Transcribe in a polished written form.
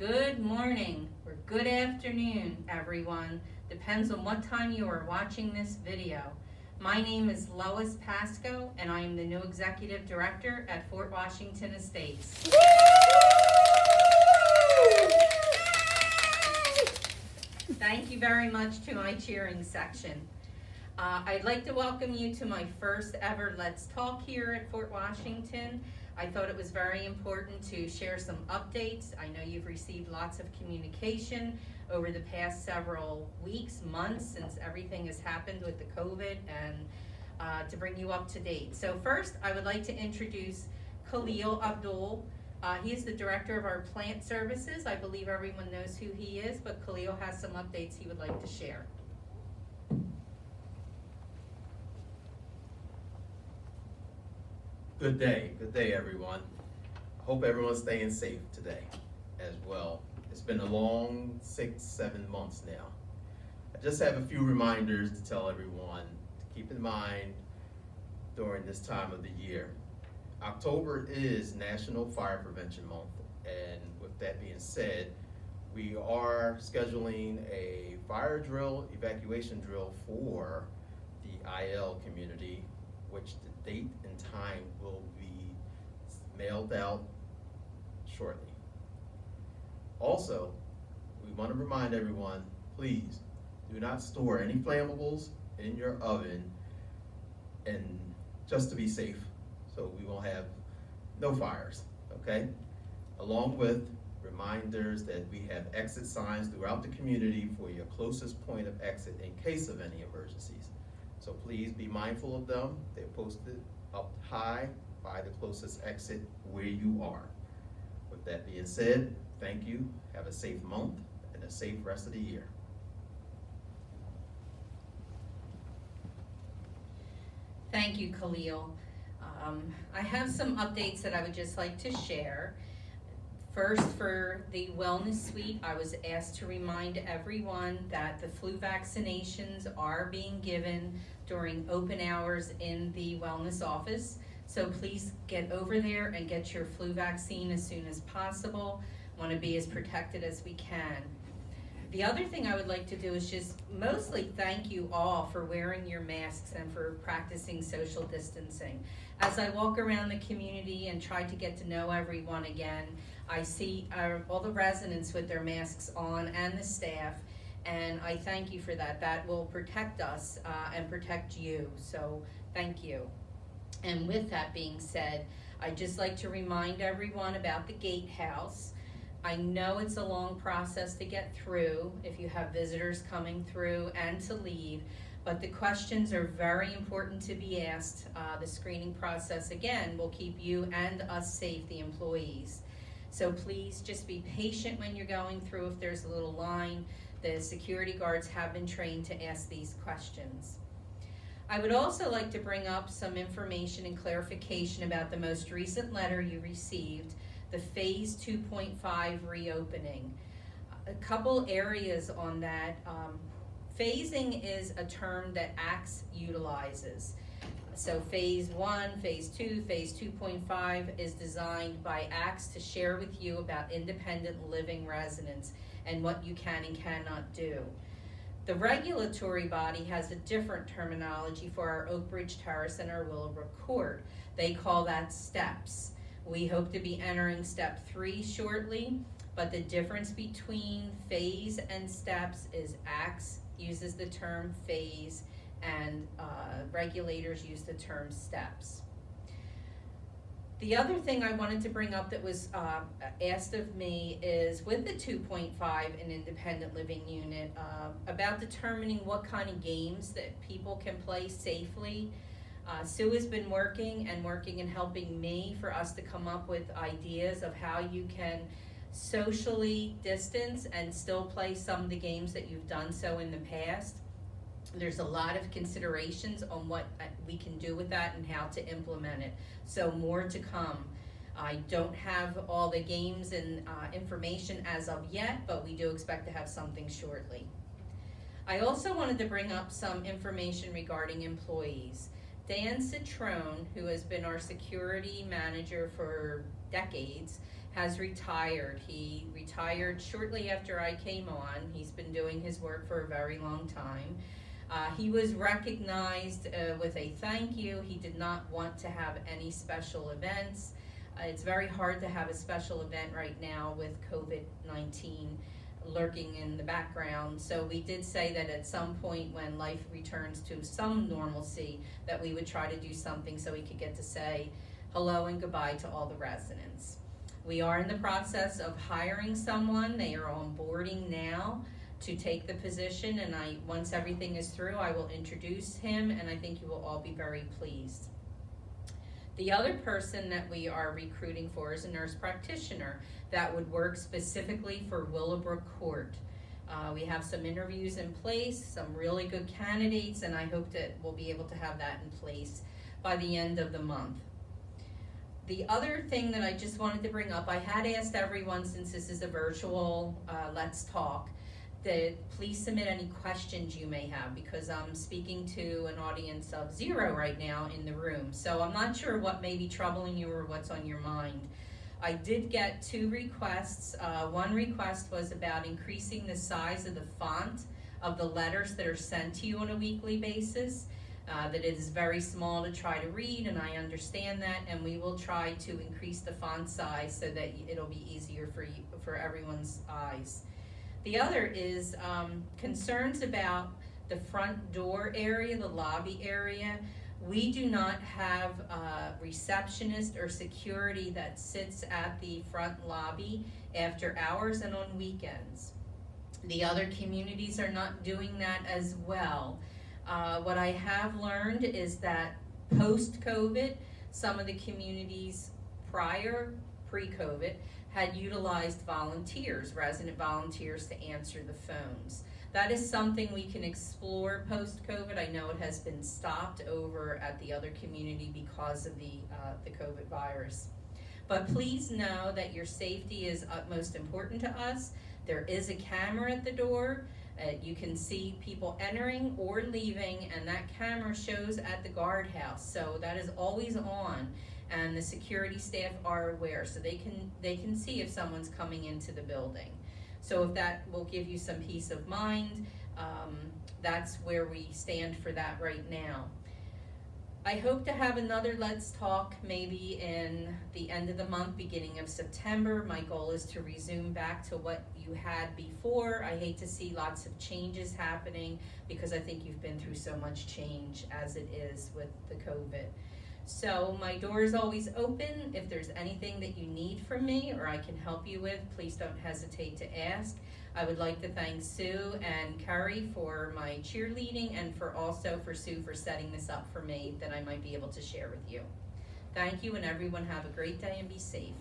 Good morning or good afternoon, everyone. Depends on what time you are watching this video. My name is Lois Pasco, and I am the new Executive Director at Fort Washington Estates. Thank you very much to my cheering section. I'd like to welcome you to my first ever Let's Talk here at Fort Washington. I thought it was very important to share some updates. I know you've received lots of communication over the past several weeks, months, since everything has happened with the COVID, and to bring you up to date. So first, I would like to introduce Khalil Abdul. He is the Director of our Plant Services. I believe everyone knows who he is, but Khalil has some updates he would like to share. Good day everyone. Hope everyone's staying safe today as well. It's been a long 6-7 months now. I just have a few reminders to tell everyone to keep in mind during this time of the year. October is National Fire Prevention Month, and with that being said, we are scheduling a fire drill, evacuation drill for the IL community, which the date and time will be mailed out shortly. Also, we want to remind everyone, please do not store any flammables in your oven, and just to be safe, so we won't have no fires, okay? Along with reminders that we have exit signs throughout the community for your closest point of exit in case of any emergencies. So please be mindful of them. They're posted up high by the closest exit where you are. With that being said, thank you. Have a safe month and a safe rest of the year. Thank you, Khalil. I have some updates that I would just like to share. First, for the Wellness Suite, I was asked to remind everyone that the flu vaccinations are being given during open hours in the wellness office. So please get over there and get your flu vaccine as soon as possible. Want to be as protected as we can. The other thing I would like to do is just mostly thank you all for wearing your masks and for practicing social distancing. As I walk around the community and try to get to know everyone again, I see all the residents with their masks on and the staff, and I thank you for that. That will protect us and protect you, so thank you. And with that being said, I'd just like to remind everyone about the gatehouse. I know it's a long process to get through if you have visitors coming through and to leave, but the questions are very important to be asked. The screening process, again, will keep you and us safe, the employees. So please just be patient when you're going through if there's a little line. The security guards have been trained to ask these questions. I would also like to bring up some information and clarification about the most recent letter you received, the Phase 2.5 reopening. A couple areas on that. Phasing is a term that ACTS utilizes. So Phase 1, Phase 2, Phase 2.5 is designed by ACTS to share with you about independent living residents and what you can and cannot do. The regulatory body has a different terminology for our Oak Ridge Terrace and our Willowbrook Court. They call that steps. We hope to be entering step 3 shortly, but the difference between phase and steps is ACTS uses the term phase and regulators use the term steps. The other thing I wanted to bring up that was asked of me is with the 2.5 and independent living unit, about determining what kind of games that people can play safely. Sue has been working and helping me for us to come up with ideas of how you can socially distance and still play some of the games that you've done so in the past. There's a lot of considerations on what we can do with that and how to implement it. So more to come. I don't have all the games and information as of yet, but we do expect to have something shortly. I also wanted to bring up some information regarding employees. Dan Citrone, who has been our security manager for decades, has retired. He retired shortly after I came on. He's been doing his work for a very long time. He was recognized with a thank you. He did not want to have any special events. It's very hard to have a special event right now with COVID-19 lurking in the background. So we did say that at some point when life returns to some normalcy, that we would try to do something so we could get to say hello and goodbye to all the residents. We are in the process of hiring someone. They are onboarding now to take the position, and once everything is through, I will introduce him, and I think you will all be very pleased. The other person that we are recruiting for is a nurse practitioner that would work specifically for Willowbrook Court. We have some interviews in place, some really good candidates, and I hope that we'll be able to have that in place by the end of the month. The other thing that I just wanted to bring up, I had asked everyone, since this is a virtual Let's Talk, that please submit any questions you may have, because I'm speaking to an audience of 0 right now in the room. So I'm not sure what may be troubling you or what's on your mind. I did get 2 requests. One request was about increasing the size of the font of the letters that are sent to you on a weekly basis. That it is very small to try to read, and I understand that, and we will try to increase the font size so that it'll be easier for everyone's eyes. The other is concerns about the front door area, the lobby area. We do not have a receptionist or security that sits at the front lobby after hours and on weekends. The other communities are not doing that as well. What I have learned is that post-COVID, some of the communities pre-COVID, had utilized volunteers, resident volunteers, to answer the phones. That is something we can explore post-COVID. I know it has been stopped over at the other community because of the COVID virus. But please know that your safety is utmost important to us. There is a camera at the door. You can see people entering or leaving, and that camera shows at the guardhouse. So that is always on, and the security staff are aware, so they can see if someone's coming into the building. So if that will give you some peace of mind, that's where we stand for that right now. I hope to have another Let's Talk maybe in the end of the month, beginning of September. My goal is to resume back to what you had before. I hate to see lots of changes happening because I think you've been through so much change as it is with the COVID. So my door is always open. If there's anything that you need from me or I can help you with, please don't hesitate to ask. I would like to thank Sue and Carrie for my cheerleading, and also for Sue for setting this up for me that I might be able to share with you. Thank you, and everyone have a great day and be safe.